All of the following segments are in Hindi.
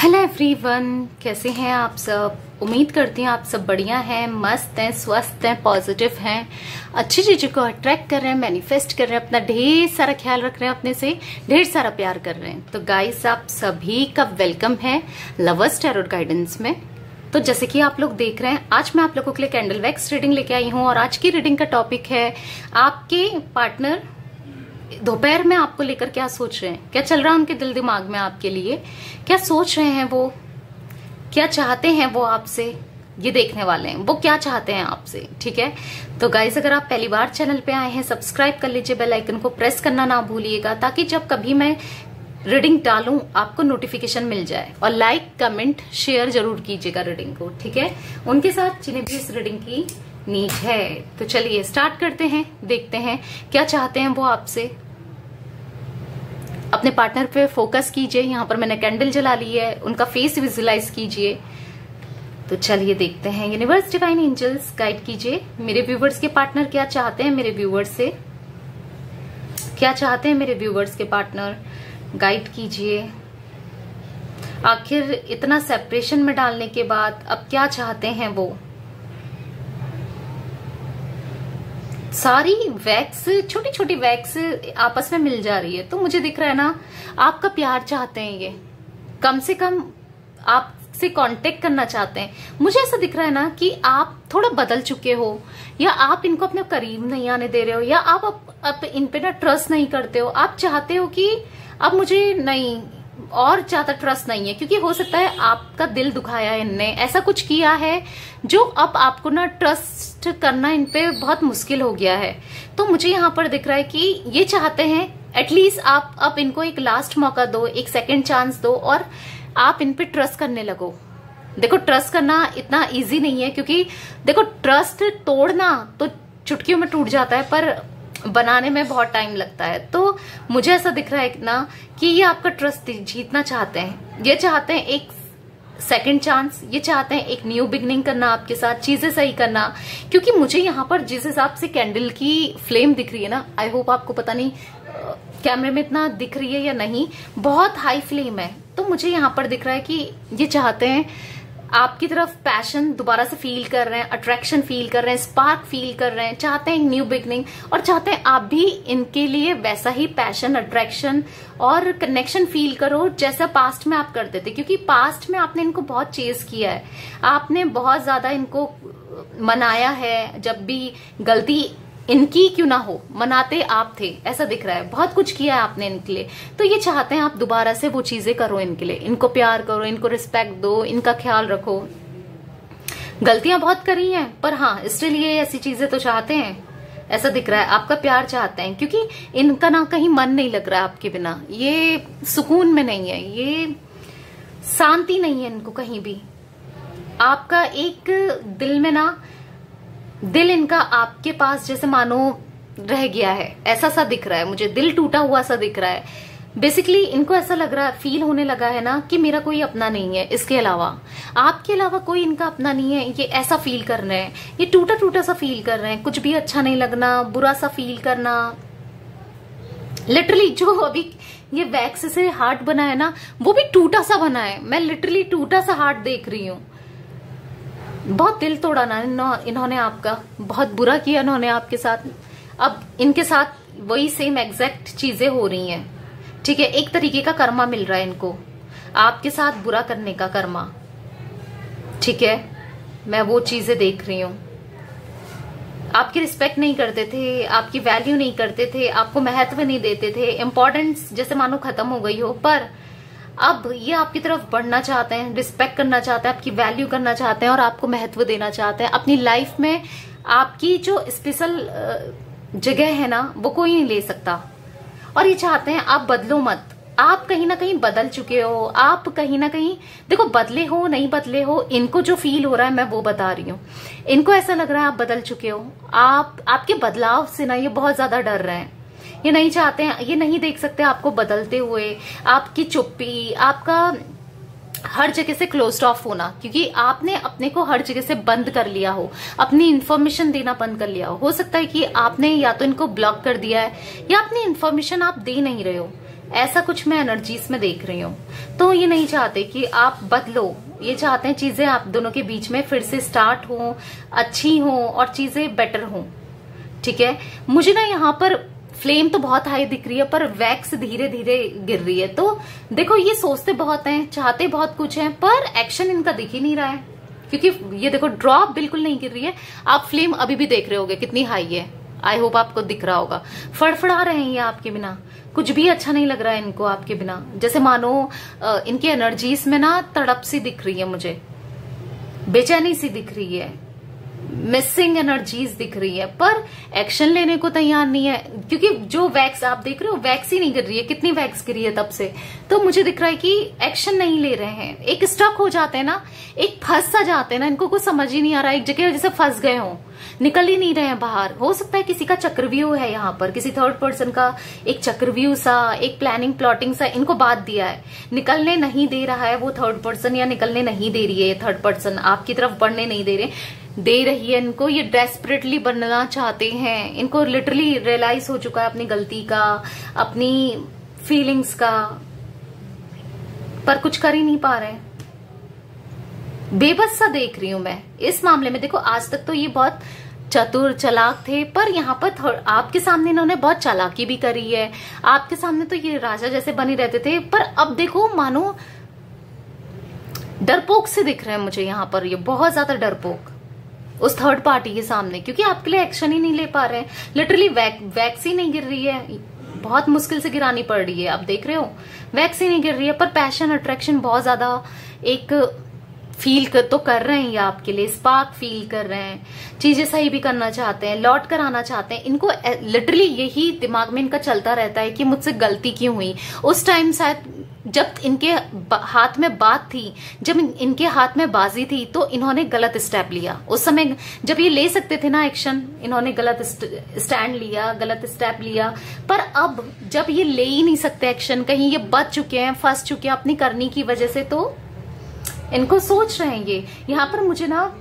हेलो एवरीवन, कैसे हैं आप सब। उम्मीद करती हूँ आप सब बढ़िया हैं, मस्त हैं, स्वस्थ हैं, पॉजिटिव हैं, अच्छी चीजों को अट्रैक्ट कर रहे हैं, मैनिफेस्ट कर रहे हैं, अपना ढेर सारा ख्याल रख रहे हैं, अपने से ढेर सारा प्यार कर रहे हैं। तो गाइस, आप सभी का वेलकम है लवर्स टैरोट गाइडेंस में। तो जैसे कि आप लोग देख रहे हैं, आज मैं आप लोगों के लिए कैंडल वैक्स रीडिंग लेके आई हूँ और आज की रीडिंग का टॉपिक है आपके पार्टनर दोपहर में आपको लेकर क्या सोच रहे हैं, क्या चल रहा है उनके दिल दिमाग में आपके लिए, क्या सोच रहे हैं वो, क्या चाहते हैं वो आपसे, ये देखने वाले हैं वो क्या चाहते हैं आपसे। ठीक है, तो गाइस, अगर आप पहली बार चैनल पे आए हैं, सब्सक्राइब कर लीजिए, बेल आइकन को प्रेस करना ना भूलिएगा, ताकि जब कभी मैं रीडिंग डालूं आपको नोटिफिकेशन मिल जाए। और लाइक, कमेंट, शेयर जरूर कीजिएगा रीडिंग को, ठीक है, उनके साथ जिन्हें भी इस रीडिंग की नीड है। तो चलिए स्टार्ट करते हैं, देखते हैं क्या चाहते हैं वो आपसे। अपने पार्टनर पे फोकस कीजिए। यहाँ पर मैंने कैंडल जला ली है, उनका फेस विजुलाइज कीजिए। तो चलिए देखते हैं, यूनिवर्स, डिवाइन एंजल्स गाइड कीजिए मेरे व्यूवर्स के पार्टनर क्या चाहते हैं मेरे व्यूवर्स से, क्या चाहते हैं मेरे व्यूवर्स के पार्टनर, गाइड कीजिए। आखिर इतना सेपरेशन में डालने के बाद अब क्या चाहते हैं वो। सारी वैक्स, छोटी छोटी वैक्स आपस में मिल जा रही है, तो मुझे दिख रहा है ना आपका प्यार चाहते हैं ये, कम से कम आपसे कांटेक्ट करना चाहते हैं। मुझे ऐसा दिख रहा है ना कि आप थोड़ा बदल चुके हो, या आप इनको अपने करीब नहीं आने दे रहे हो, या आप इन पे ना ट्रस्ट नहीं करते हो। आप चाहते हो कि अब मुझे नहीं और ज्यादा ट्रस्ट नहीं है, क्योंकि हो सकता है आपका दिल दुखाया है, इनने ऐसा कुछ किया है जो अब आपको ना ट्रस्ट करना इन पे बहुत मुश्किल हो गया है। तो मुझे यहाँ पर दिख रहा है कि ये चाहते हैं एटलीस्ट आप अब इनको एक लास्ट मौका दो, एक सेकंड चांस दो और आप इन पे ट्रस्ट करने लगो। देखो, ट्रस्ट करना इतना इजी नहीं है, क्योंकि देखो ट्रस्ट तोड़ना तो चुटकियों में टूट जाता है, पर बनाने में बहुत टाइम लगता है। तो मुझे ऐसा दिख रहा है ना कि ये आपका ट्रस्ट जीतना चाहते हैं, ये चाहते हैं एक सेकंड चांस, ये चाहते हैं एक न्यू बिगनिंग करना आपके साथ, चीजें सही करना। क्योंकि मुझे यहाँ पर जिस हिसाब से कैंडल की फ्लेम दिख रही है ना, आई होप आपको पता नहीं कैमरे में इतना दिख रही है या नहीं, बहुत हाई फ्लेम है। तो मुझे यहाँ पर दिख रहा है कि ये चाहते हैं आपकी तरफ पैशन दोबारा से फील कर रहे हैं, अट्रैक्शन फील कर रहे हैं, स्पार्क फील कर रहे हैं, चाहते हैं न्यू बिगनिंग, और चाहते हैं आप भी इनके लिए वैसा ही पैशन, अट्रैक्शन और कनेक्शन फील करो जैसा पास्ट में आप करते थे। क्योंकि पास्ट में आपने इनको बहुत चेज किया है, आपने बहुत ज्यादा इनको मनाया है, जब भी गलती इनकी क्यों ना हो मनाते आप थे, ऐसा दिख रहा है। बहुत कुछ किया है आपने इनके लिए, तो ये चाहते हैं आप दोबारा से वो चीजें करो इनके लिए, इनको प्यार करो, इनको रिस्पेक्ट दो, इनका ख्याल रखो। गलतियां बहुत करी हैं, पर हाँ स्टिल ये ऐसी चीजें तो चाहते हैं, ऐसा दिख रहा है। आपका प्यार चाहते हैं, क्योंकि इनका ना कहीं मन नहीं लग रहा है आपके बिना, ये सुकून में नहीं है, ये शांति नहीं है इनको कहीं भी। आपका एक दिल में ना, दिल इनका आपके पास जैसे मानो रह गया है, ऐसा सा दिख रहा है मुझे, दिल टूटा हुआ सा दिख रहा है। बेसिकली इनको ऐसा लग रहा है, फील होने लगा है ना कि मेरा कोई अपना नहीं है, इसके अलावा आपके अलावा कोई इनका अपना नहीं है, ये ऐसा फील कर रहे हैं, ये टूटा टूटा सा फील कर रहे हैं, कुछ भी अच्छा नहीं लगना, बुरा सा फील करना। लिटरली जो अभी ये वैक्स से हार्ट बना है ना, वो भी टूटा सा बना है, मैं लिटरली टूटा सा हार्ट देख रही हूँ। बहुत दिल तोड़ा ना इन्होंने आपका, बहुत बुरा किया इन्होंने आपके साथ। अब इनके साथ वही सेम एग्जैक्ट चीजें हो रही हैं, ठीक है, एक तरीके का कर्मा मिल रहा है इनको, आपके साथ बुरा करने का कर्मा, ठीक है, मैं वो चीजें देख रही हूँ। आपकी रिस्पेक्ट नहीं करते थे, आपकी वैल्यू नहीं करते थे, आपको महत्व नहीं देते थे, इम्पोर्टेंस जैसे मानो खत्म हो गई हो, पर अब ये आपकी तरफ बढ़ना चाहते हैं, रिस्पेक्ट करना चाहते हैं, आपकी वैल्यू करना चाहते हैं और आपको महत्व देना चाहते हैं। अपनी लाइफ में आपकी जो स्पेशल जगह है ना, वो कोई नहीं ले सकता। और ये चाहते हैं आप बदलो मत, आप कहीं ना कहीं बदल चुके हो, आप कहीं ना कहीं, देखो बदले हो नहीं बदले हो, इनको जो फील हो रहा है मैं वो बता रही हूँ। इनको ऐसा लग रहा है आप बदल चुके हो, आपके बदलाव से ना ये बहुत ज्यादा डर रहे हैं, ये नहीं चाहते हैं, ये नहीं देख सकते आपको बदलते हुए, आपकी चुप्पी, आपका हर जगह से क्लोज्ड ऑफ होना, क्योंकि आपने अपने को हर जगह से बंद कर लिया हो, अपनी इन्फॉर्मेशन देना बंद कर लिया हो सकता है कि आपने या तो इनको ब्लॉक कर दिया है या अपनी इन्फॉर्मेशन आप दे नहीं रहे हो, ऐसा कुछ मैं एनर्जीज में देख रही हूँ। तो ये नहीं चाहते कि आप बदलो, ये चाहते हैं चीजें आप दोनों के बीच में फिर से स्टार्ट हो, अच्छी हो और चीजें बेटर हो। ठीक है, मुझे ना यहाँ पर फ्लेम तो बहुत हाई दिख रही है पर वैक्स धीरे धीरे गिर रही है। तो देखो ये सोचते बहुत हैं, चाहते बहुत कुछ हैं, पर एक्शन इनका दिख ही नहीं रहा है। क्योंकि ये देखो ड्रॉप बिल्कुल नहीं गिर रही है। आप फ्लेम अभी भी देख रहे होगे कितनी हाई है, आई होप आपको दिख रहा होगा। फड़फड़ा रहे हैं ये आपके बिना, कुछ भी अच्छा नहीं लग रहा है इनको आपके बिना। जैसे मानो इनकी एनर्जीज में ना तड़प सी दिख रही है मुझे, बेचैनी सी दिख रही है, मिसिंग एनर्जीज दिख रही है, पर एक्शन लेने को तैयार नहीं है। क्योंकि जो वैक्स आप देख रहे हो वैक्स ही नहीं गिर रही है, कितनी वैक्स गिरी है तब से। तो मुझे दिख रहा है कि एक्शन नहीं ले रहे हैं, एक स्टक हो जाते हैं ना, एक फंस सा जाते हैं ना, इनको कुछ समझ ही नहीं आ रहा है, एक जगह जैसे फंस गए हो, निकल ही नहीं रहे हैं बाहर। हो सकता है किसी का चक्रव्यूह है यहाँ पर, किसी थर्ड पर्सन का एक चक्रव्यूह सा, एक प्लानिंग प्लॉटिंग सा इनको बात दिया है, निकलने नहीं दे रहा है वो थर्ड पर्सन, या निकलने नहीं दे रही है थर्ड पर्सन, आपकी तरफ बढ़ने नहीं दे रही है इनको। ये डेस्परेटली बनना चाहते हैं, इनको लिटरली रियलाइज हो चुका है अपनी गलती का, अपनी फीलिंग्स का, पर कुछ कर ही नहीं पा रहे। बेबस सा देख रही हूं मैं इस मामले में। देखो आज तक तो ये बहुत चतुर चालाक थे, पर यहाँ पर आपके सामने इन्होंने बहुत चालाकी भी करी है। आपके सामने तो ये राजा जैसे बने रहते थे, पर अब देखो मानो डरपोक से दिख रहे हैं मुझे यहाँ पर, ये बहुत ज्यादा डरपोक उस थर्ड पार्टी के सामने, क्योंकि आपके लिए एक्शन ही नहीं ले पा रहे हैं। लिटरली वैक्स ही नहीं गिर रही है, बहुत मुश्किल से गिरानी पड़ रही है। आप देख रहे हो वैक्स ही नहीं गिर रही है, पर पैशन अट्रैक्शन बहुत ज्यादा एक फील तो कर रहे हैं ये आपके लिए, स्पार्क फील कर रहे हैं, चीजें सही भी करना चाहते हैं, लौट कर आना चाहते हैं। इनको लिटरली यही दिमाग में इनका चलता रहता है कि मुझसे गलती क्यों हुई। उस टाइम शायद जब इनके हाथ में बात थी, जब इनके हाथ में बाजी थी, तो इन्होंने गलत स्टेप लिया। उस समय जब ये ले सकते थे ना एक्शन, इन्होंने गलत स्टैंड लिया, गलत स्टेप लिया। पर अब जब ये ले ही नहीं सकते एक्शन, कहीं ये बच चुके हैं, फंस चुके हैं अपनी करनी की वजह से, तो इनको सोच रहे हैं ये। यहाँ पर मुझे ना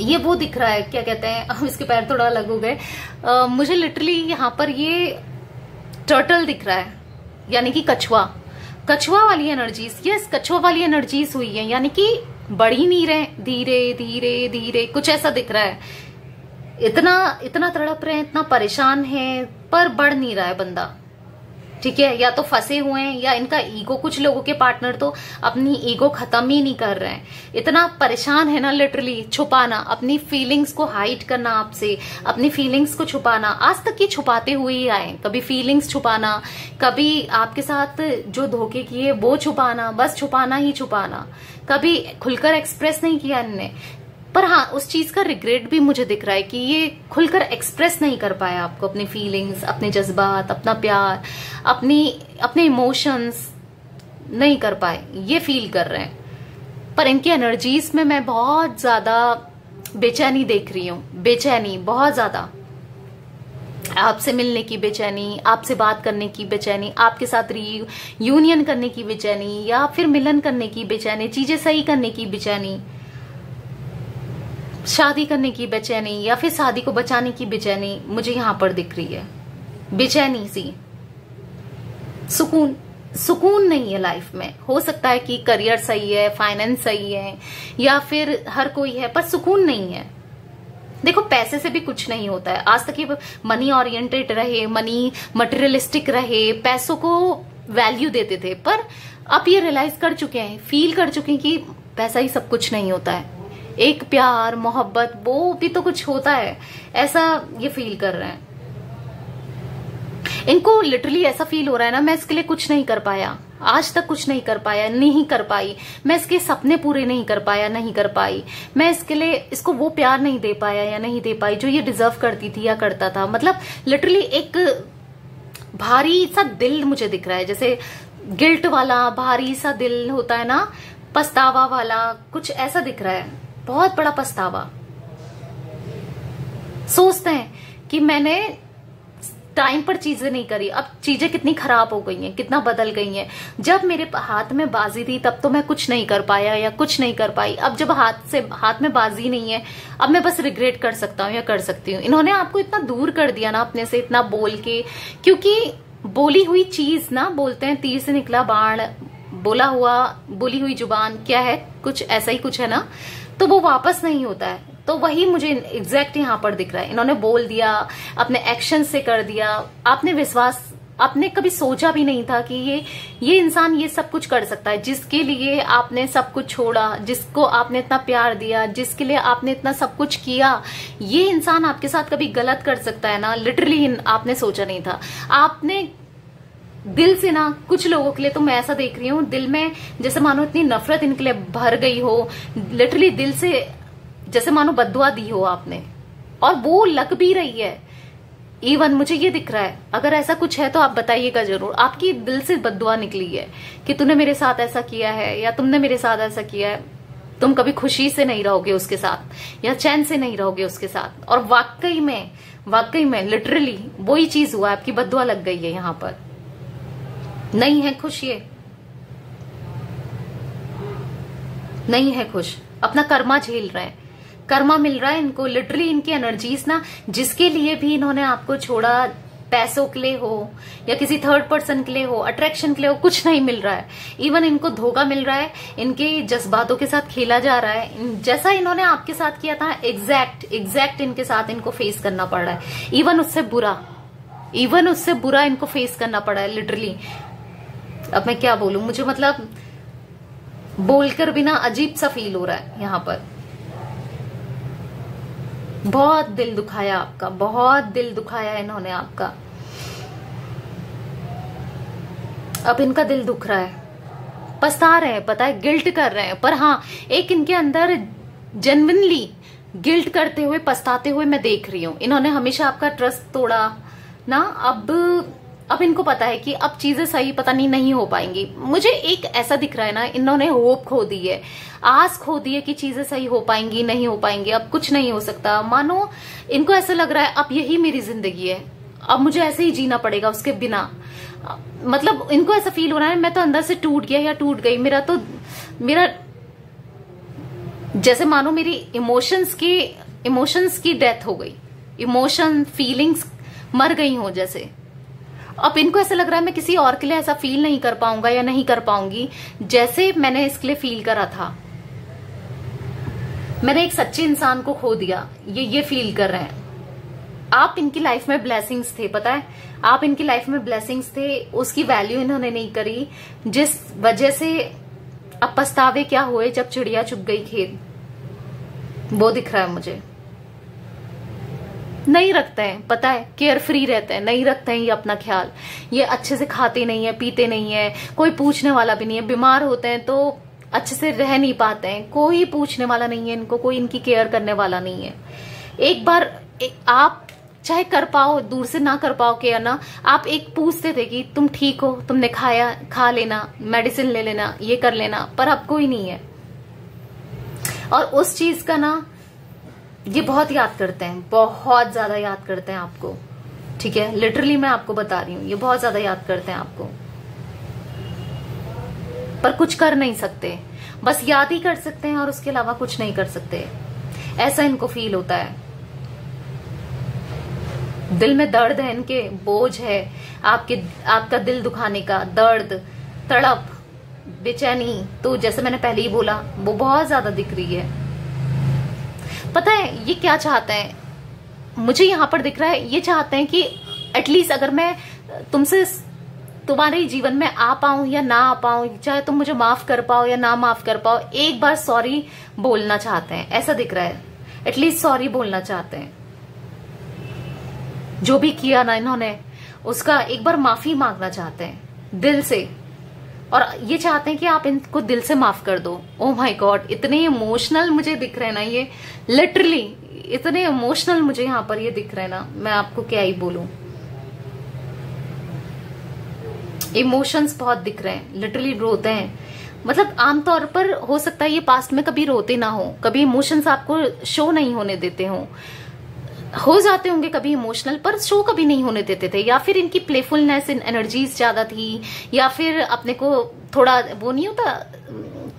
ये वो दिख रहा है, क्या कहते हैं, अब इसके पैर थोड़ा अलग हो गए, मुझे लिटरली यहाँ पर ये टर्टल दिख रहा है, यानी कि कछुआ वाली एनर्जीज। यस, कछुआ वाली एनर्जीज हुई है, यानी कि बढ़ ही नहीं रहे, धीरे धीरे धीरे कुछ ऐसा दिख रहा है। इतना तड़प रहे हैं, इतना परेशान है, पर बढ़ नहीं रहा है बंदा। ठीक है, या तो फंसे हुए हैं, या इनका ईगो, कुछ लोगों के पार्टनर तो अपनी ईगो खत्म ही नहीं कर रहे हैं। इतना परेशान है ना, लिटरली छुपाना, अपनी फीलिंग्स को हाइड करना आपसे, अपनी फीलिंग्स को छुपाना। आज तक ये छुपाते हुए ही आए, कभी फीलिंग्स छुपाना, कभी आपके साथ जो धोखे किए वो छुपाना, बस छुपाना ही छुपाना, कभी खुलकर एक्सप्रेस नहीं किया इनने। पर हाँ, उस चीज का रिग्रेट भी मुझे दिख रहा है कि ये खुलकर एक्सप्रेस नहीं कर पाया आपको, अपनी फीलिंग्स, अपने जज्बात, अपना प्यार, अपने इमोशंस नहीं कर पाए, ये फील कर रहे हैं। पर इनकी एनर्जीज में मैं बहुत ज्यादा बेचैनी देख रही हूँ, बेचैनी बहुत ज्यादा, आपसे मिलने की बेचैनी, आपसे बात करने की बेचैनी, आपके साथ यूनियन करने की बेचैनी, या फिर मिलन करने की बेचैनी, चीजें सही करने की बेचैनी, शादी करने की बेचैनी, या फिर शादी को बचाने की बेचैनी मुझे यहाँ पर दिख रही है। बेचैनी सी, सुकून नहीं है लाइफ में। हो सकता है कि करियर सही है, फाइनेंस सही है, या फिर हर कोई है, पर सुकून नहीं है। देखो पैसे से भी कुछ नहीं होता है। आज तक ये मनी ओरिएंटेड रहे, मनी मटेरियलिस्टिक रहे, पैसों को वैल्यू देते थे, पर अब ये रियलाइज कर चुके हैं, फील कर चुके हैं कि पैसा ही सब कुछ नहीं होता है। एक प्यार, मोहब्बत, वो भी तो कुछ होता है, ऐसा ये फील कर रहे हैं। इनको लिटरली ऐसा फील हो रहा है ना, मैं इसके लिए कुछ नहीं कर पाया, आज तक कुछ नहीं कर पाया, नहीं कर पाई, मैं इसके सपने पूरे नहीं कर पाया, नहीं कर पाई, मैं इसके लिए इसको वो प्यार नहीं दे पाया या नहीं दे पाई जो ये डिजर्व करती थी या करता था। मतलब लिटरली एक भारी सा दिल मुझे दिख रहा है, जैसे गिल्ट वाला भारी सा दिल होता है ना, पछतावा वाला, कुछ ऐसा दिख रहा है, बहुत बड़ा पछतावा। सोचते हैं कि मैंने टाइम पर चीजें नहीं करी, अब चीजें कितनी खराब हो गई हैं, कितना बदल गई हैं। जब मेरे हाथ में बाजी थी तब तो मैं कुछ नहीं कर पाया या कुछ नहीं कर पाई, अब जब हाथ में बाजी नहीं है, अब मैं बस रिग्रेट कर सकता हूँ या कर सकती हूँ। इन्होंने आपको इतना दूर कर दिया ना अपने से, इतना बोल के, क्योंकि बोली हुई चीज ना, बोलते हैं तीर से निकला बाण, बोली हुई जुबान क्या है, कुछ ऐसा ही कुछ है ना, तो वो वापस नहीं होता है। तो वही मुझे एग्जैक्ट यहाँ पर दिख रहा है। इन्होंने बोल दिया, अपने एक्शन से कर दिया, आपने विश्वास, आपने कभी सोचा भी नहीं था कि ये इंसान ये सब कुछ कर सकता है, जिसके लिए आपने सब कुछ छोड़ा, जिसको आपने इतना प्यार दिया, जिसके लिए आपने इतना सब कुछ किया, ये इंसान आपके साथ कभी गलत कर सकता है ना, लिटरली आपने सोचा नहीं था। आपने दिल से ना, कुछ लोगों के लिए तो मैं ऐसा देख रही हूँ, दिल में जैसे मानो इतनी नफरत इनके लिए भर गई हो, लिटरली दिल से जैसे मानो बद्दुआ दी हो आपने, और वो लग भी रही है। इवन मुझे ये दिख रहा है, अगर ऐसा कुछ है तो आप बताइएगा जरूर, आपकी दिल से बद्दुआ निकली है कि तूने मेरे साथ ऐसा किया है, या तुमने मेरे साथ ऐसा किया है, तुम कभी खुशी से नहीं रहोगे उसके साथ, या चैन से नहीं रहोगे उसके साथ। और वाकई में लिटरली वही चीज हुआ, आपकी बद्दुआ लग गई है। यहाँ पर नहीं है खुश, ये नहीं है खुश, अपना कर्मा झेल रहे हैं, कर्मा मिल रहा है इनको। लिटरली इनकी एनर्जीज ना, जिसके लिए भी इन्होंने आपको छोड़ा, पैसों के लिए हो या किसी थर्ड पर्सन के लिए हो, अट्रैक्शन के लिए हो, कुछ नहीं मिल रहा है। इवन इनको धोखा मिल रहा है, इनके जज्बातों के साथ खेला जा रहा है। जैसा इन्होंने आपके साथ किया था, एग्जैक्ट इनके साथ इनको फेस करना पड़ रहा है। इवन उससे बुरा इनको फेस करना पड़ा है लिटरली। अब मैं क्या बोलूं, मुझे मतलब बोलकर भी ना अजीब सा फील हो रहा है। यहाँ पर बहुत दिल दुखाया आपका, बहुत दिल दुखाया इन्होंने आपका। अब इनका दिल दुख रहा है, पछता रहे हैं, पता है, गिल्ट कर रहे हैं। पर हाँ, एक इनके अंदर जेन्युइनली गिल्ट करते हुए, पछताते हुए मैं देख रही हूं। इन्होंने हमेशा आपका ट्रस्ट तोड़ा ना, अब इनको पता है कि अब चीजें सही पता नहीं हो पाएंगी। मुझे एक ऐसा दिख रहा है ना, इन्होंने होप खो दी है, आस खो दी है कि चीजें सही हो पाएंगी, नहीं हो पाएंगी, अब कुछ नहीं हो सकता। मानो इनको ऐसा लग रहा है अब यही मेरी जिंदगी है, अब मुझे ऐसे ही जीना पड़ेगा उसके बिना। मतलब इनको ऐसा फील हो रहा है मैं तो अंदर से टूट गया या टूट गई, मेरा जैसे मानो मेरी इमोशंस की डेथ हो गई, इमोशन फीलिंग्स मर गई हो जैसे। अब इनको ऐसा लग रहा है मैं किसी और के लिए ऐसा फील नहीं कर पाऊंगा या नहीं कर पाऊंगी जैसे मैंने इसके लिए फील करा था। मैंने एक सच्चे इंसान को खो दिया, ये फील कर रहे हैं। आप इनकी लाइफ में ब्लेसिंग्स थे, पता है, आप इनकी लाइफ में ब्लेसिंग्स थे, उसकी वैल्यू इन्होंने नहीं करी, जिस वजह से अब पछतावे क्या हुए जब चिड़िया चुग गई खेत, वो दिख रहा है मुझे। नहीं रखते हैं, पता है, केयर फ्री रहते हैं, नहीं रखते हैं ये अपना ख्याल, ये अच्छे से खाते नहीं है, पीते नहीं है, कोई पूछने वाला भी नहीं है। बीमार होते हैं तो अच्छे से रह नहीं पाते हैं, कोई पूछने वाला नहीं है इनको, कोई इनकी केयर करने वाला नहीं है। एक बार आप चाहे कर पाओ, दूर से ना कर पाओ केयर ना, आप एक पूछते थे कि तुम ठीक हो, तुमने खाया, खा लेना, मेडिसिन ले लेना, ये कर लेना, पर अब कोई नहीं है। और उस चीज का ना ये बहुत याद करते हैं, बहुत ज्यादा याद करते हैं आपको, ठीक है, लिटरली मैं आपको बता रही हूँ, ये बहुत ज्यादा याद करते हैं आपको, पर कुछ कर नहीं सकते, बस याद ही कर सकते हैं और उसके अलावा कुछ नहीं कर सकते। ऐसा इनको फील होता है, दिल में दर्द है इनके, बोझ है आपका दिल दुखाने का दर्द, तड़प, बेचैनी, तो जैसे मैंने पहले ही बोला वो बहुत ज्यादा दिख रही है। पता है ये क्या चाहते हैं, मुझे यहां पर दिख रहा है, ये चाहते हैं कि एटलीस्ट अगर मैं तुमसे तुम्हारे जीवन में आ पाऊं या ना आ पाऊं, चाहे तुम मुझे माफ कर पाओ या ना माफ कर पाओ, एक बार सॉरी बोलना चाहते हैं, ऐसा दिख रहा है। एटलीस्ट सॉरी बोलना चाहते हैं, जो भी किया ना इन्होंने उसका एक बार माफी मांगना चाहते हैं दिल से, और ये चाहते हैं कि आप इनको दिल से माफ कर दो। ओह माय गॉड, इतने इमोशनल मुझे दिख रहे हैं ना ये, लिटरली इतने इमोशनल मुझे यहाँ पर ये दिख रहे हैं ना, मैं आपको क्या ही बोलूं, इमोशंस बहुत दिख रहे हैं, लिटरली रोते हैं। मतलब आमतौर पर हो सकता है ये पास्ट में कभी रोते ना हो, कभी इमोशंस आपको शो नहीं होने देते हो जाते होंगे कभी इमोशनल, पर शो कभी नहीं होने देते थे, या फिर इनकी प्लेफुलनेस इन एनर्जीज ज्यादा थी, या फिर अपने को थोड़ा वो नहीं होता,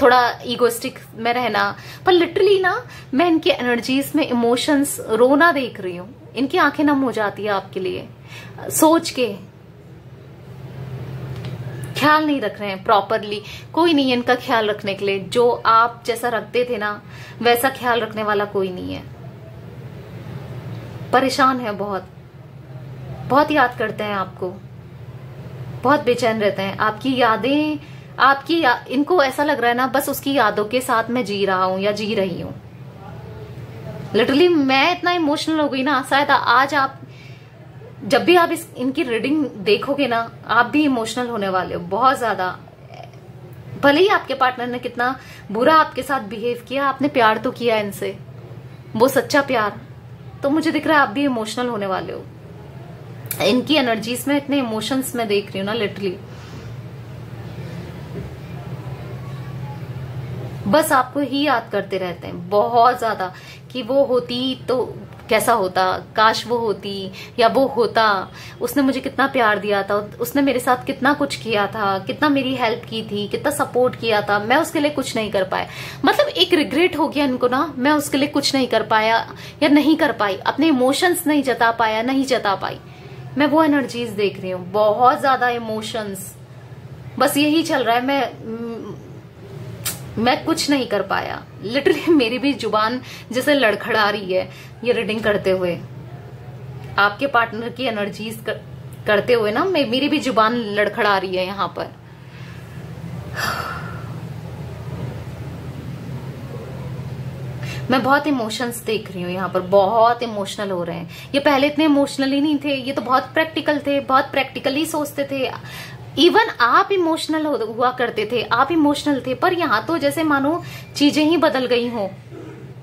थोड़ा इगोइस्टिक में रहना। पर लिटरली ना मैं इनकी एनर्जीज में इमोशंस, रोना देख रही हूँ, इनकी आंखें नम हो जाती है आपके लिए सोच के, ख्याल नहीं रख रहे हैं प्रॉपरली। कोई नहीं है इनका ख्याल रखने के लिए। जो आप जैसा रखते थे ना वैसा ख्याल रखने वाला कोई नहीं है। परेशान है, बहुत बहुत याद करते हैं आपको, बहुत बेचैन रहते हैं। आपकी यादें, इनको ऐसा लग रहा है ना बस उसकी यादों के साथ मैं जी रहा हूं या जी रही हूं। लिटरली मैं इतना इमोशनल हो गई ना, शायद आज आप जब भी आप इनकी रीडिंग देखोगे ना आप भी इमोशनल होने वाले हो बहुत ज्यादा। भले ही आपके पार्टनर ने कितना बुरा आपके साथ बिहेव किया, आपने प्यार तो किया इनसे, वो सच्चा प्यार। तो मुझे दिख रहा है आप भी इमोशनल होने वाले हो। इनकी एनर्जीज में इतने इमोशंस मैं देख रही हूँ ना, लिटरली बस आपको ही याद करते रहते हैं बहुत ज्यादा कि वो होती तो कैसा होता, काश वो होती या वो होता, उसने मुझे कितना प्यार दिया था, उसने मेरे साथ कितना कुछ किया था, कितना मेरी हेल्प की थी, कितना सपोर्ट किया था, मैं उसके लिए कुछ नहीं कर पाया। मतलब एक रिग्रेट हो गया इनको ना, मैं उसके लिए कुछ नहीं कर पाया या नहीं कर पाई, अपने इमोशंस नहीं जता पाया, नहीं जता पाई। मैं वो एनर्जीज देख रही हूँ, बहुत ज्यादा इमोशंस, बस यही चल रहा है। मैं कुछ नहीं कर पाया। लिटरली मेरी भी जुबान जैसे लड़खड़ा रही है ये रीडिंग करते हुए, आपके पार्टनर की एनर्जीज करते हुए ना मेरी भी जुबान लड़खड़ा रही है यहाँ पर। मैं बहुत इमोशंस देख रही हूँ यहाँ पर, बहुत इमोशनल हो रहे हैं। ये पहले इतने इमोशनल ही नहीं थे, ये तो बहुत प्रैक्टिकल थे, बहुत प्रैक्टिकली सोचते थे। इवन आप इमोशनल हुआ करते थे, आप इमोशनल थे, पर यहाँ तो जैसे मानो चीजें ही बदल गई हो।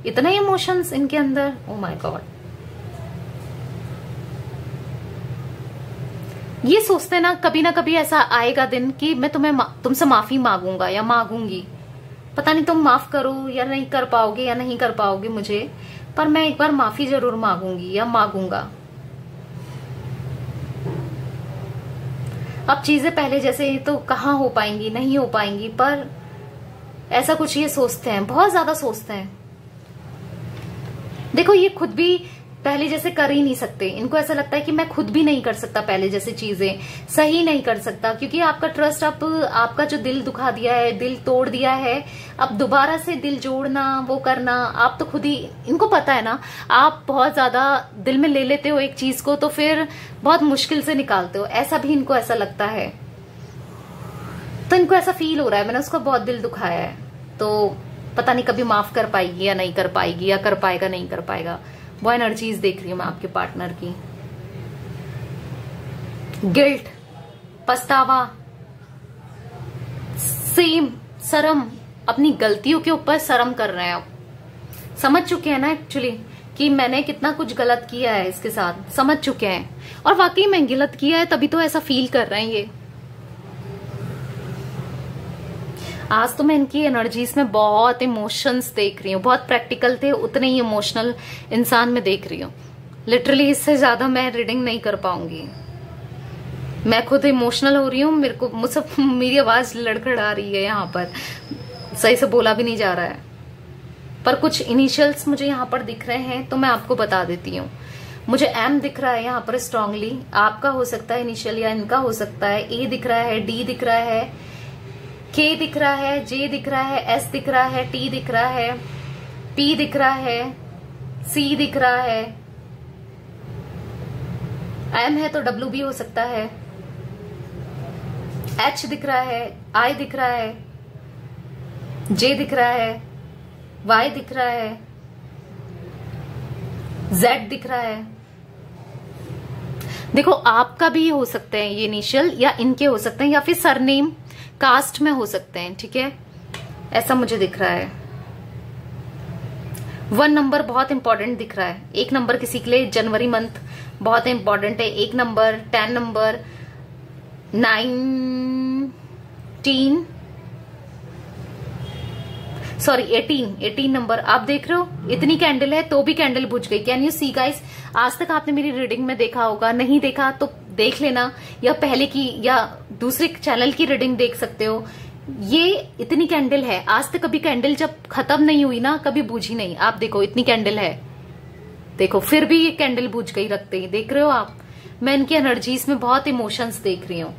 इतने इमोशंस इनके अंदर, ओ माय गॉड। ये सोचते ना कभी ऐसा आएगा दिन कि मैं तुमसे माफी मांगूंगा या मांगूंगी। पता नहीं तुम माफ करो या नहीं कर पाओगे या नहीं कर पाओगे मुझे, पर मैं एक बार माफी जरूर मांगूंगी या मांगूंगा। अब चीजें पहले जैसे तो कहाँ हो पाएंगी, नहीं हो पाएंगी, पर ऐसा कुछ ये सोचते हैं, बहुत ज्यादा सोचते हैं। देखो ये खुद भी पहले जैसे कर ही नहीं सकते। इनको ऐसा लगता है कि मैं खुद भी नहीं कर सकता पहले जैसे चीजें, सही नहीं कर सकता, क्योंकि आपका ट्रस्ट, अब आपका जो दिल दुखा दिया है, दिल तोड़ दिया है, अब दोबारा से दिल जोड़ना, वो करना, आप तो खुद ही, इनको पता है ना, आप बहुत ज्यादा दिल में ले लेते हो एक चीज को तो फिर बहुत मुश्किल से निकालते हो। ऐसा भी इनको ऐसा लगता है, तो इनको ऐसा फील हो रहा है मैंने उसका बहुत दिल दुखाया है, तो पता नहीं कभी माफ कर पाएगी या नहीं कर पाएगी, या कर पाएगा नहीं कर पाएगा। वो एनर्जीज देख रही हूं मैं आपके पार्टनर की। गिल्ट, पछतावा, सेम, शर्म, अपनी गलतियों के ऊपर शर्म कर रहे हैं। अब समझ चुके हैं ना एक्चुअली कि मैंने कितना कुछ गलत किया है इसके साथ, समझ चुके हैं, और वाकई में गलत किया है तभी तो ऐसा फील कर रहे हैं ये। आज तो मैं इनकी एनर्जीज में बहुत इमोशंस देख रही हूँ, बहुत प्रैक्टिकल थे उतने ही इमोशनल इंसान में देख रही हूँ। लिटरली इससे ज्यादा मैं रीडिंग नहीं कर पाऊंगी। मैं खुद इमोशनल हो रही हूँ, मुझसे मेरी आवाज लड़खड़ा रही है यहाँ पर, सही से बोला भी नहीं जा रहा है, पर कुछ इनिशियल्स मुझे यहाँ पर दिख रहे हैं तो मैं आपको बता देती हूँ। मुझे एम दिख रहा है यहाँ पर स्ट्रांगली, आपका हो सकता है इनिशियल या इनका हो सकता है। ए दिख रहा है, डी दिख रहा है, के दिख रहा है, जे दिख रहा है, एस दिख रहा है, टी दिख रहा है, पी दिख रहा है, सी दिख रहा है, एम है तो डब्ल्यू भी हो सकता है, एच दिख रहा है, आई दिख रहा है, जे दिख रहा है, वाई दिख रहा है, जेड दिख रहा है। देखो आपका भी हो सकते हैं ये इनिशियल, या इनके हो सकते हैं, या फिर सरनेम कास्ट में हो सकते हैं, ठीक है, ऐसा मुझे दिख रहा है। 1 नंबर बहुत इंपॉर्टेंट दिख रहा है। 1 नंबर किसी के लिए जनवरी मंथ बहुत इंपॉर्टेंट है। 1 नंबर, 10 नंबर, 18 नंबर आप देख रहे हो। इतनी कैंडल है तो भी कैंडल बुझ गई। कैन यू सी गाइस, आज तक आपने मेरी रीडिंग में देखा होगा, नहीं देखा तो देख लेना, या पहले की या दूसरे चैनल की रीडिंग देख सकते हो। ये इतनी कैंडल है, आज तक कभी कैंडल जब खत्म नहीं हुई ना कभी बुझी नहीं। आप देखो इतनी कैंडल है, देखो फिर भी ये कैंडल बुझ गई रखते ही, देख रहे हो आप। मैं इनकी एनर्जीज में बहुत इमोशंस देख रही हूँ।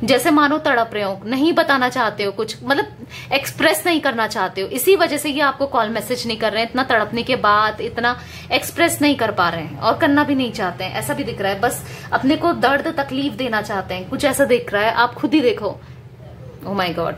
जैसे मानो तड़प रहे हो, नहीं बताना चाहते हो कुछ, मतलब एक्सप्रेस नहीं करना चाहते हो, इसी वजह से ये आपको कॉल मैसेज नहीं कर रहे हैं। इतना तड़पने के बाद इतना एक्सप्रेस नहीं कर पा रहे हैं और करना भी नहीं चाहते हैं, ऐसा भी दिख रहा है। बस अपने को दर्द तकलीफ देना चाहते हैं, कुछ ऐसा दिख रहा है। आप खुद ही देखो। Oh my God.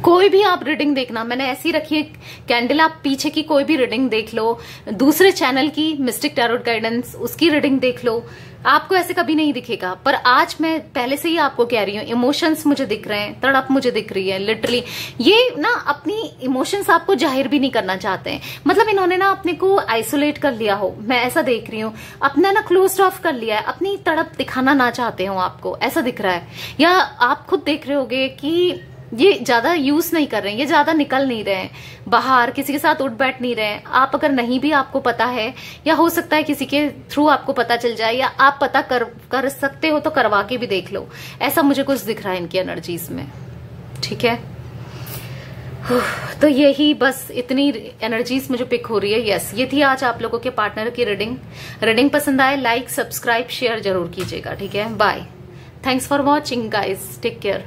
कोई भी आप रीडिंग देखना, मैंने ऐसी रखी है कैंडल, आप पीछे की कोई भी रीडिंग देख लो, दूसरे चैनल की मिस्टिक टैरोट गाइडेंस उसकी रीडिंग देख लो, आपको ऐसे कभी नहीं दिखेगा। पर आज मैं पहले से ही आपको कह रही हूँ, इमोशंस मुझे दिख रहे हैं, तड़प मुझे दिख रही है लिटरली। ये ना अपनी इमोशंस आपको जाहिर भी नहीं करना चाहते हैं, मतलब इन्होंने ना अपने को आइसोलेट कर लिया हो, मैं ऐसा देख रही हूँ, अपना ना क्लोज्ड ऑफ कर लिया है, अपनी तड़प दिखाना ना चाहते हो आपको, ऐसा दिख रहा है। या आप खुद देख रहे होगे कि ये ज्यादा यूज नहीं कर रहे हैं, ये ज्यादा निकल नहीं रहे हैं बाहर, किसी के साथ उठ बैठ नहीं रहे हैं। आप अगर नहीं भी आपको पता है, या हो सकता है किसी के थ्रू आपको पता चल जाए, या आप पता कर सकते हो तो करवा के भी देख लो, ऐसा मुझे कुछ दिख रहा है इनकी एनर्जीज में। ठीक है, तो यही बस इतनी एनर्जीज मुझे पिक हो रही है। यस, ये थी आज आप लोगों के पार्टनर की रीडिंग पसंद आए लाइक सब्सक्राइब शेयर जरूर कीजिएगा। ठीक है, bye, thanks for watching guys, take care.